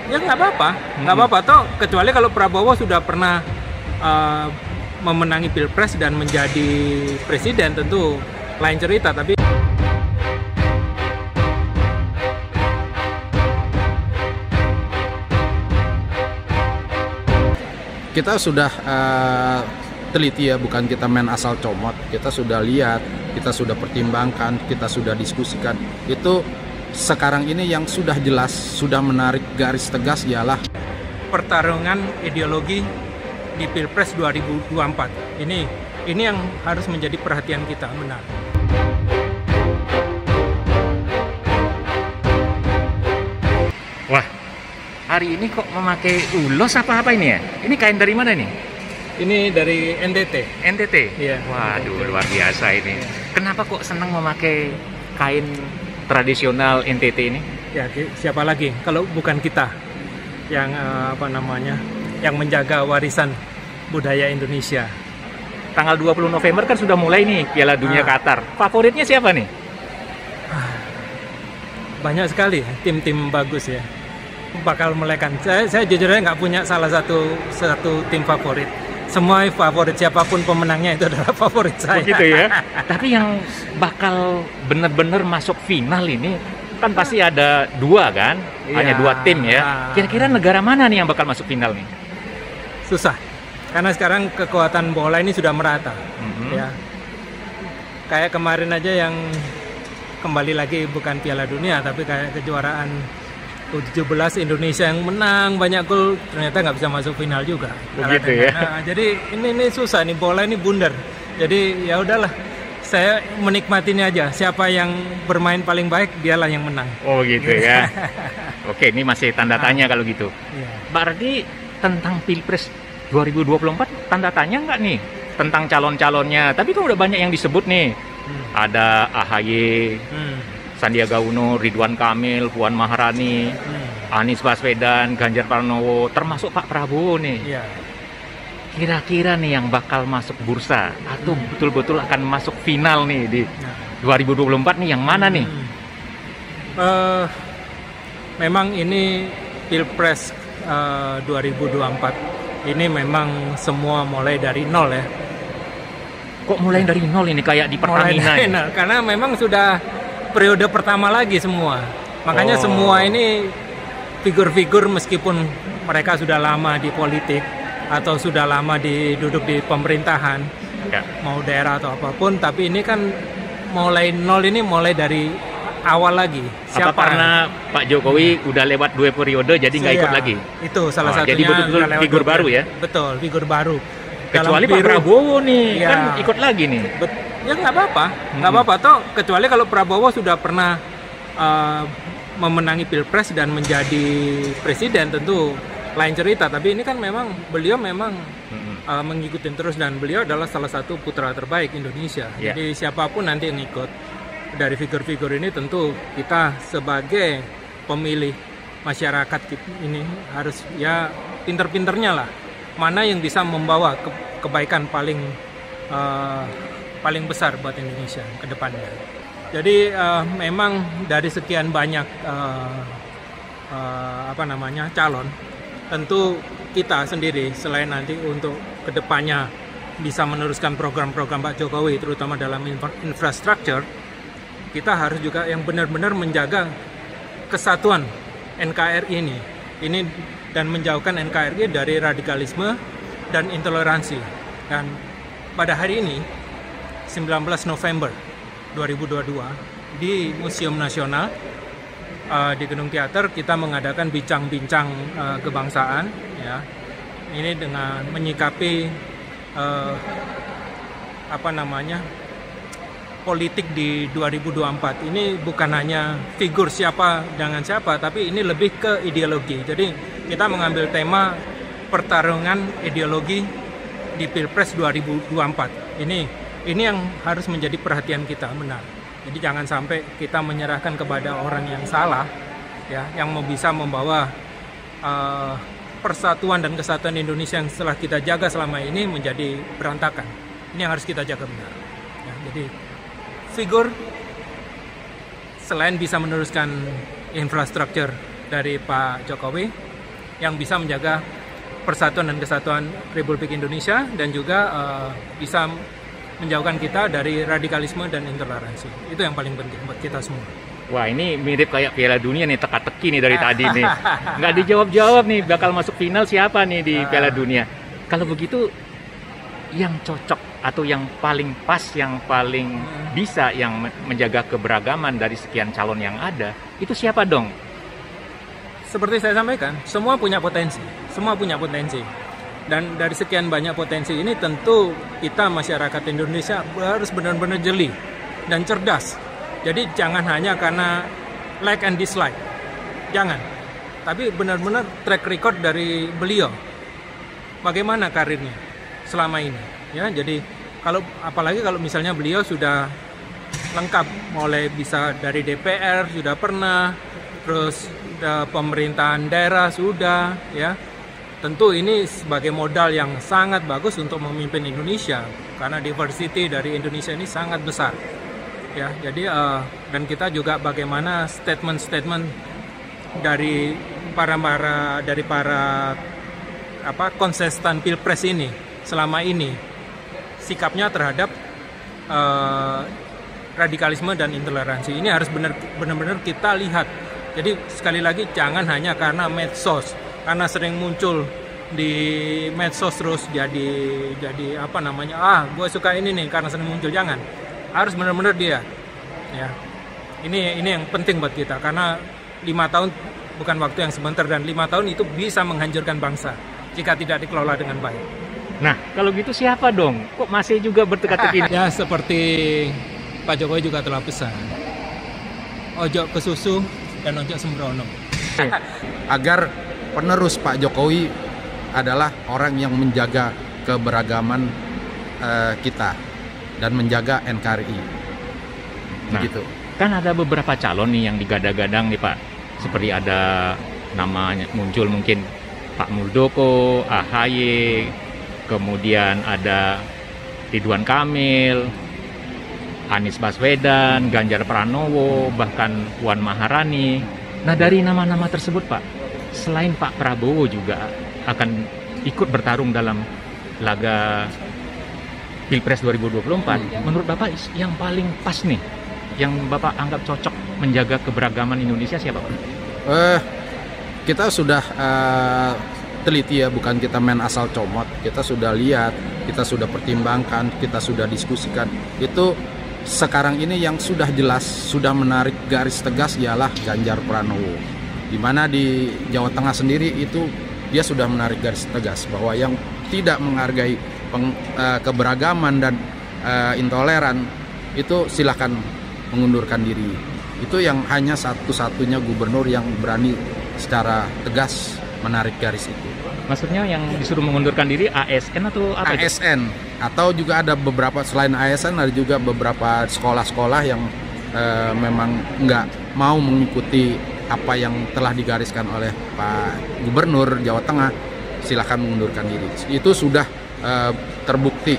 Ya nggak apa-apa, nggak apa-apa. Toh kecuali kalau Prabowo sudah pernah memenangi Pilpres dan menjadi presiden, tentu lain cerita. Tapi kita sudah teliti ya, bukan kita main asal comot. Kita sudah lihat, kita sudah pertimbangkan, kita sudah diskusikan. Itu sekarang ini yang sudah jelas, sudah menarik garis tegas ialah pertarungan ideologi di Pilpres 2024. Ini yang harus menjadi perhatian kita, benar. Wah, hari ini kok memakai ulos apa ini ya? Ini kain dari mana nih? Ini dari NTT. NTT? Iya. Waduh, luar biasa ini. Kenapa kok senang memakai kain tradisional NTT ini? Ya, siapa lagi kalau bukan kita yang yang menjaga warisan budaya Indonesia. Tanggal 20 November kan sudah mulai nih Piala Dunia Qatar. Favoritnya siapa nih? Banyak sekali tim-tim bagus ya. Bakal melekan. Saya jujur aja nggak punya salah satu tim favorit. Semua favorit, siapapun pemenangnya itu adalah favorit saya. Begitu ya. Tapi yang bakal benar-benar masuk final ini kan pasti ada dua kan? Hanya dua tim ya. Kira-kira negara mana nih yang bakal masuk final nih? Susah. Karena sekarang kekuatan bola ini sudah merata. Ya. Kayak kemarin aja yang kembali lagi bukan Piala Dunia tapi kayak kejuaraan U17 Indonesia yang menang banyak gol, ternyata nggak bisa masuk final juga. Begitu ya. Nah, jadi ini susah nih, bola ini bundar. Jadi ya udahlah, saya menikmatinya aja. Siapa yang bermain paling baik dialah yang menang. Oh gitu ya. Oke, ini masih tanda tanya kalau gitu. Iya. Berarti tentang Pilpres 2024 tanda tanya nggak nih tentang calon-calonnya? Tapi kan udah banyak yang disebut nih. Ada AHY, Sandiaga Uno, Ridwan Kamil, Puan Maharani, Anies Baswedan, Ganjar Pranowo, termasuk Pak Prabowo nih. Iya. Kira-kira nih yang bakal masuk bursa atau betul-betul akan masuk final nih di 2024 nih yang mana nih? Memang ini Pilpres 2024 ini memang semua mulai dari nol ya. Kok mulai dari nol ini kayak di Pertamina ya? Karena memang sudah periode pertama lagi semua. Makanya semua ini figur-figur meskipun mereka sudah lama di politik atau sudah lama duduk di pemerintahan, mau daerah atau apapun, tapi ini kan mulai nol, ini mulai dari awal lagi. Apa karena Pak Jokowi udah lewat 2 periode jadi nggak ikut lagi? Itu salah satunya. Jadi betul-betul figur baru ya? Betul, figur baru. Kecuali Pak Prabowo nih, kan ikut lagi nih. Ya nggak apa-apa, nggak apa-apa. Toh kecuali kalau Prabowo sudah pernah memenangi Pilpres dan menjadi presiden, tentu lain cerita. Tapi ini kan beliau memang mengikuti terus, dan beliau adalah salah satu putra terbaik Indonesia. Jadi siapapun nanti yang ikut dari figur-figur ini, tentu kita sebagai pemilih masyarakat ini harus ya pinter-pinternya lah. Mana yang bisa membawa kebaikan paling besar buat Indonesia ke depannya. Jadi memang dari sekian banyak calon, tentu kita sendiri selain nanti untuk ke depannya bisa meneruskan program-program Pak Jokowi terutama dalam infrastruktur, kita harus juga yang benar-benar menjaga kesatuan NKRI ini dan menjauhkan NKRI dari radikalisme dan intoleransi. Dan pada hari ini 19 November 2022 di Museum Nasional di Gedung Teater kita mengadakan bincang-bincang kebangsaan ya. Ini dengan menyikapi politik di 2024. Ini bukan hanya figur siapa dengan siapa, tapi ini lebih ke ideologi. Jadi kita mengambil tema pertarungan ideologi di Pilpres 2024. Ini yang harus menjadi perhatian kita, benar. Jadi jangan sampai kita menyerahkan kepada orang yang salah, ya, yang bisa membawa persatuan dan kesatuan Indonesia yang setelah kita jaga selama ini menjadi berantakan. Ini yang harus kita jaga benar. Ya, jadi figur selain bisa meneruskan infrastruktur dari Pak Jokowi yang bisa menjaga persatuan dan kesatuan Republik Indonesia dan juga bisa menjauhkan kita dari radikalisme dan intoleransi. Itu yang paling penting buat kita semua. Wah, ini mirip kayak Piala Dunia nih, teka-teki nih dari tadi nih. Nggak dijawab-jawab nih, bakal masuk final siapa nih di Piala Dunia. Kalau begitu, yang cocok atau yang paling pas, yang paling bisa yang menjaga keberagaman dari sekian calon yang ada, itu siapa dong? Seperti saya sampaikan, semua punya potensi. Semua punya potensi. Dan dari sekian banyak potensi ini tentu kita masyarakat Indonesia harus benar-benar jeli dan cerdas. Jadi jangan hanya karena like and dislike. Jangan. Tapi benar-benar track record dari beliau. Bagaimana karirnya selama ini, ya. Jadi apalagi kalau misalnya beliau sudah lengkap, mulai bisa dari DPR sudah pernah, terus pemerintahan daerah sudah, ya. Tentu ini sebagai modal yang sangat bagus untuk memimpin Indonesia karena diversity dari Indonesia ini sangat besar, ya. Jadi dan kita juga bagaimana statement-statement dari para kontestan Pilpres ini selama ini sikapnya terhadap radikalisme dan intoleransi ini harus benar-benar kita lihat. Jadi sekali lagi jangan hanya karena medsos, karena sering muncul di medsos terus jadi gue suka ini nih karena sering muncul. Jangan, harus benar-benar dia, ya. Ini yang penting buat kita karena 5 tahun bukan waktu yang sebentar dan 5 tahun itu bisa menghancurkan bangsa jika tidak dikelola dengan baik. Nah, kalau gitu siapa dong? Kok masih juga berteka-teki? Ya seperti Pak Jokowi juga telah pesan, ojo ke susu dan ojo sembrono. Agar penerus Pak Jokowi adalah orang yang menjaga keberagaman kita dan menjaga NKRI. Nah, Begitu. Kan ada beberapa calon nih yang digadang-gadang nih Pak. Seperti ada namanya muncul mungkin Pak Muldoko, AHY, kemudian ada Ridwan Kamil, Anies Baswedan, Ganjar Pranowo, bahkan Puan Maharani. Nah, dari nama-nama tersebut Pak, selain Pak Prabowo juga akan ikut bertarung dalam laga Pilpres 2024, menurut Bapak yang paling pas nih, yang Bapak anggap cocok menjaga keberagaman Indonesia siapa Pak? Kita sudah teliti ya, bukan kita main asal comot. Kita sudah lihat, kita sudah pertimbangkan, kita sudah diskusikan. Itu sekarang ini yang sudah jelas, sudah menarik garis tegas ialah Ganjar Pranowo. Di mana di Jawa Tengah sendiri itu dia sudah menarik garis tegas bahwa yang tidak menghargai keberagaman dan intoleran itu silakan mengundurkan diri. Itu yang hanya satu-satunya gubernur yang berani secara tegas menarik garis itu. Maksudnya yang disuruh mengundurkan diri ASN atau apa? ASN atau juga ada beberapa, selain ASN ada juga beberapa sekolah-sekolah yang memang nggak mau mengikuti apa yang telah digariskan oleh Pak Gubernur Jawa Tengah, silakan mengundurkan diri. Itu sudah terbukti